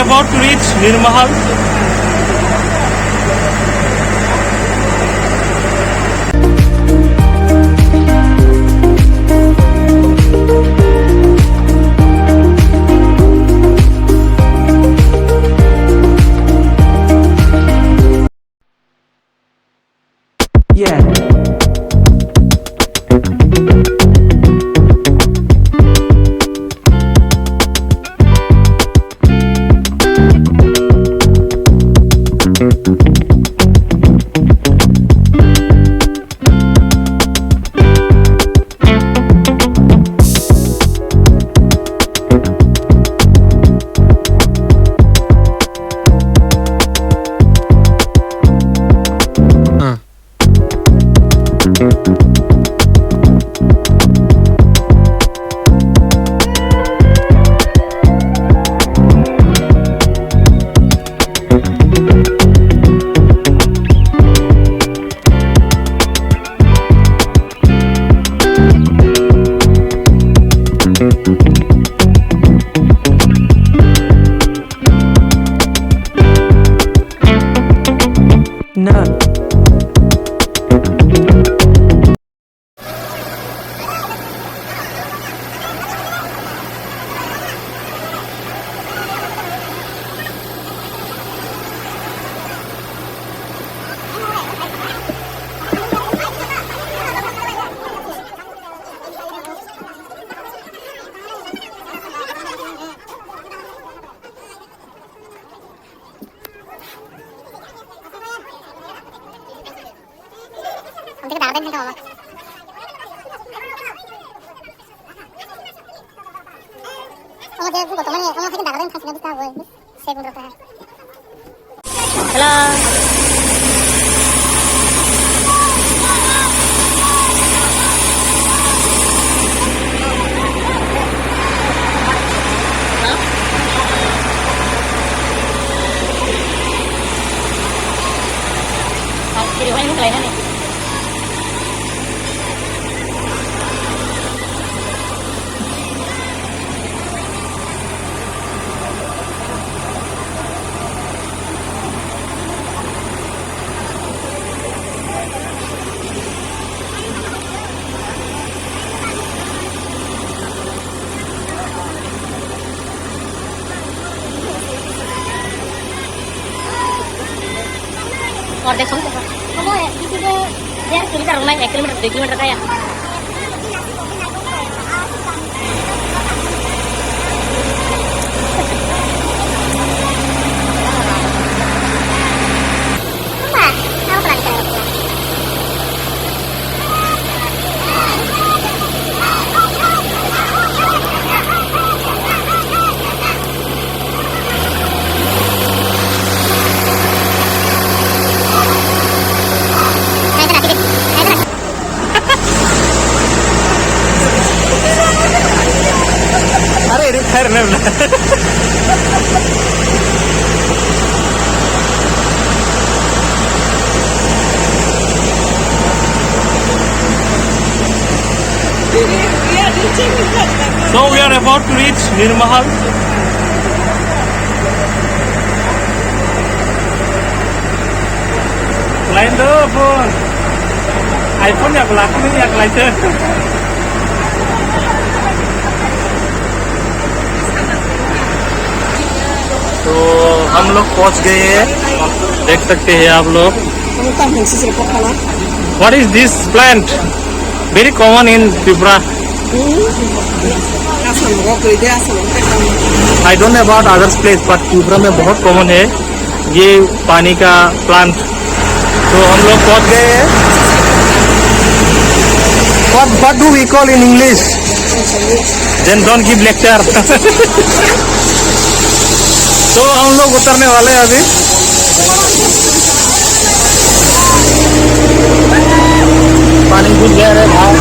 about to reach Neermahal. और देखो हम इसी के 1 किलोमीटर होना है, 1 किलोमीटर 2 किलोमीटर का या So we are about to reach Neermahal. Lain tuh phone. iPhone yang laku nih yang lain tuh. तो हम लोग पहुंच गए हैं, देख सकते हैं आप लोग. What is this plant? Very common in Tripura. I don't know about others place, but Tripura में बहुत कॉमन है ये पानी का प्लांट. तो हम लोग पहुंच गए हैं. What do we call in English? Then don't give lecture. तो हम लोग उतरने वाले हैं अभी. पानी घुस गया रे भाई.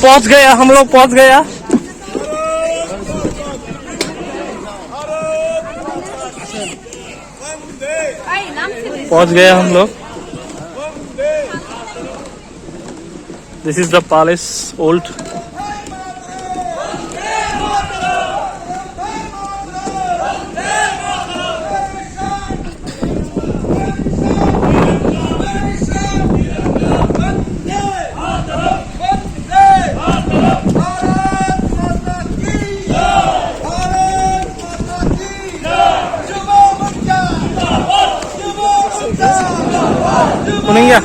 पहुंच गया, हम लोग पहुंच गया. पहुंच गया हम लोग. This is the palace old. सुनेंगे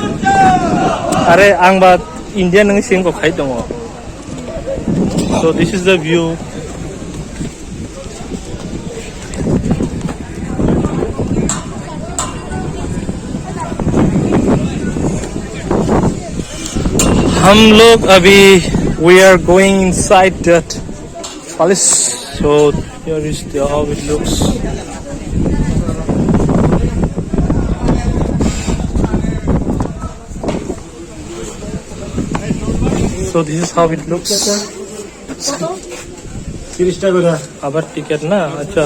अरे आं बात इंडिया नंगे सिंग को खाई दंगो so this is the view हम लोग अभी we are going inside that palace so here is the how it looks so this is how it looks abar ticket na acha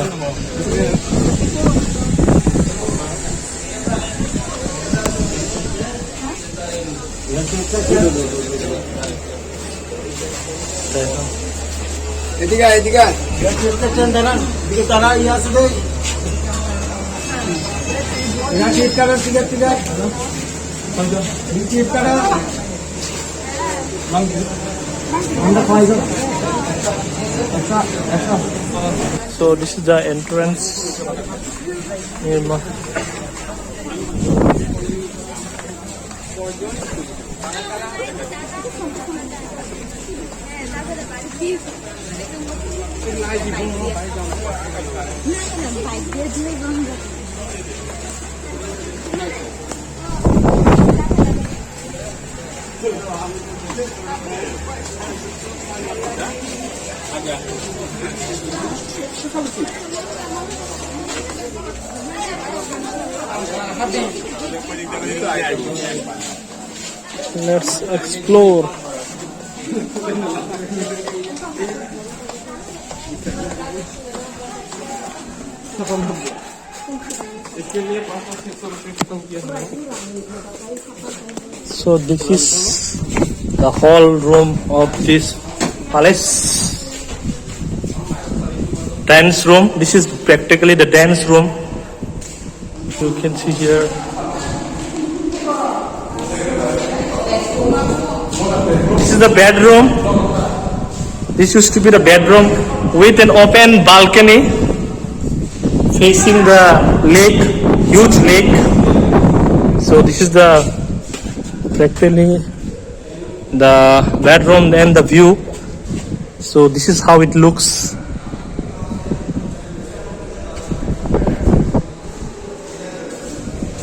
এদিকে এদিকে এদিকে তারা ইয়া আছে ইয়া চিপ কাটার টিকেট টিকেট চিপ কাটা so this is the entrance Neermahal. Let's explore. So this is the whole room of this palace. Dance room. This is practically the dance room. You can see here. This is the bedroom. This used to be the bedroom with an open balcony facing the lake, huge lake. So this is the practically the bedroom and the view. So this is how it looks.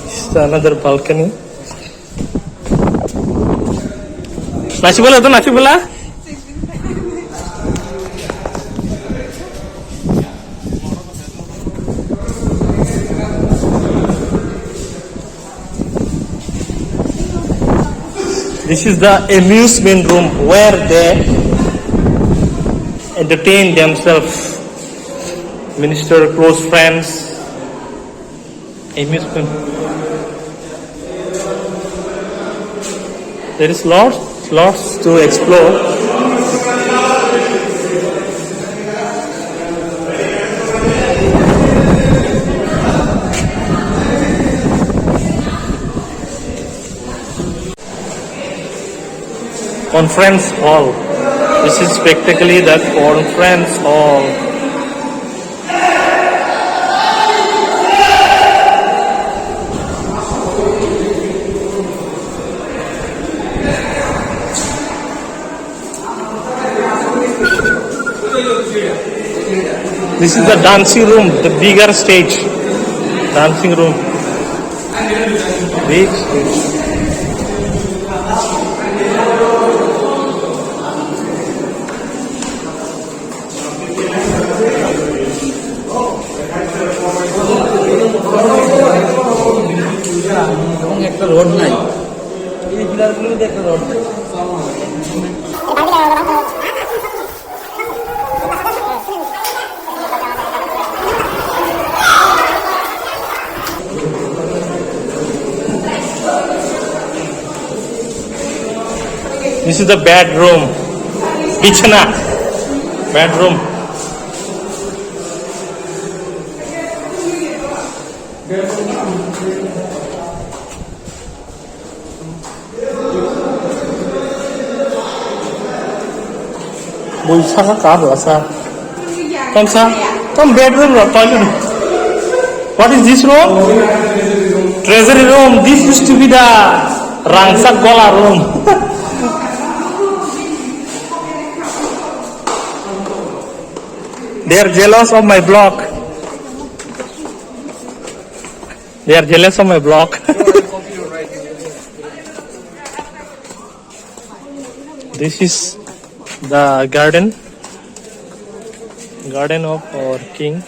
This is another balcony. नाची बोला तो नाची बोला This is the amusement room where they entertain themselves. Minister, close friends, amusement. There is lots to explore. Conference hall. This is practically the conference hall. This is the dancing room, the bigger stage. Dancing room. Big stage. একটা road নাই এই পিলারগুলোতে একটা road নাই This is the bedroom. Bichana. Bedroom. Buisa ka rasa. Kan sa? Kan bedroom or toilet? What is this room? Treasury room. This used to be the Rangsak gola room. They are jealous of my blog. They are jealous of my blog. This is the garden of our king.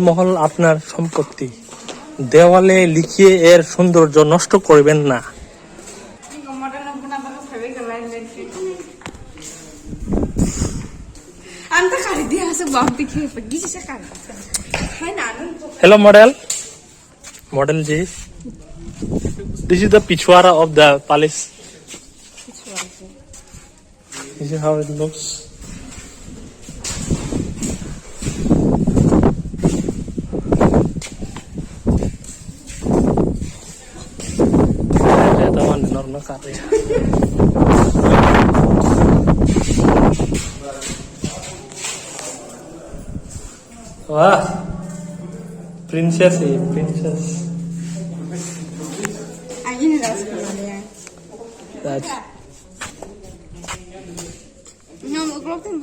মহল আপনার সম্পত্তি, দেওয়ালে লিখিয়ে এর সৌন্দর্য নষ্ট করবেন না। Hello model G. This is the pichwara of the palace. This is how it looks. Wah, princess. That's.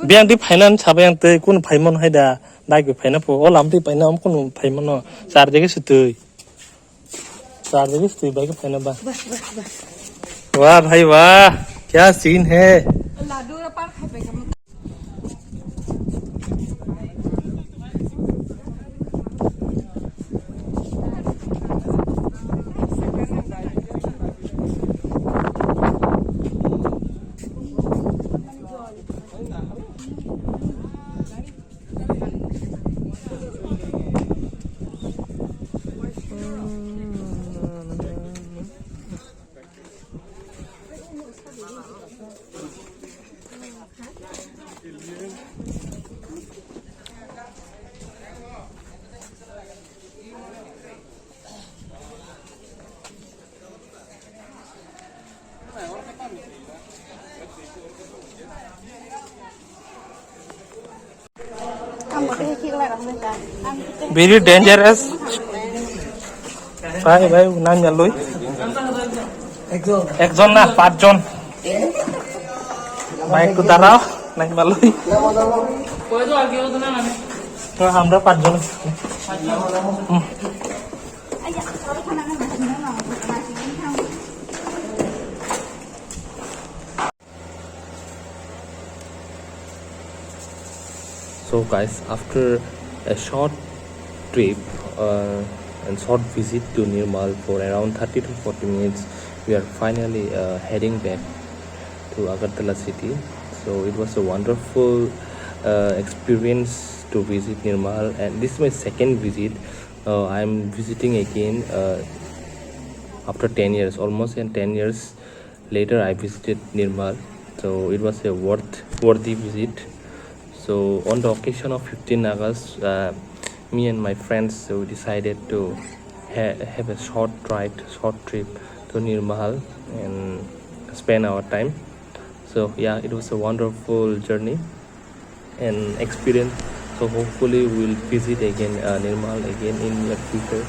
Biang di painan siapa yang te kun paimon hai da dai ku paina po olam ti paina om kun paimon no sar jage sutui bai ku paina ba वाह भाई वाह क्या scene है very dangerous ভাই নাম জানলই একজন না পাঁচজন ভাই একটু দাঁড়াও নাম জানলই আমরা পাঁচজন So guys, after a short trip and short visit to Neermahal for around 30 to 40 minutes, we are finally heading back to Agartala city. So it was a wonderful experience to visit Neermahal, and this is my second visit. I'm visiting again after 10 years, almost 10 years later I visited Neermahal. So it was a worthy visit. So on the occasion of 15 August, me and my friends we decided to have a short trip to Neermahal and spend our time. So yeah, it was a wonderful journey and experience. So hopefully we'll visit again Neermahal again in near future.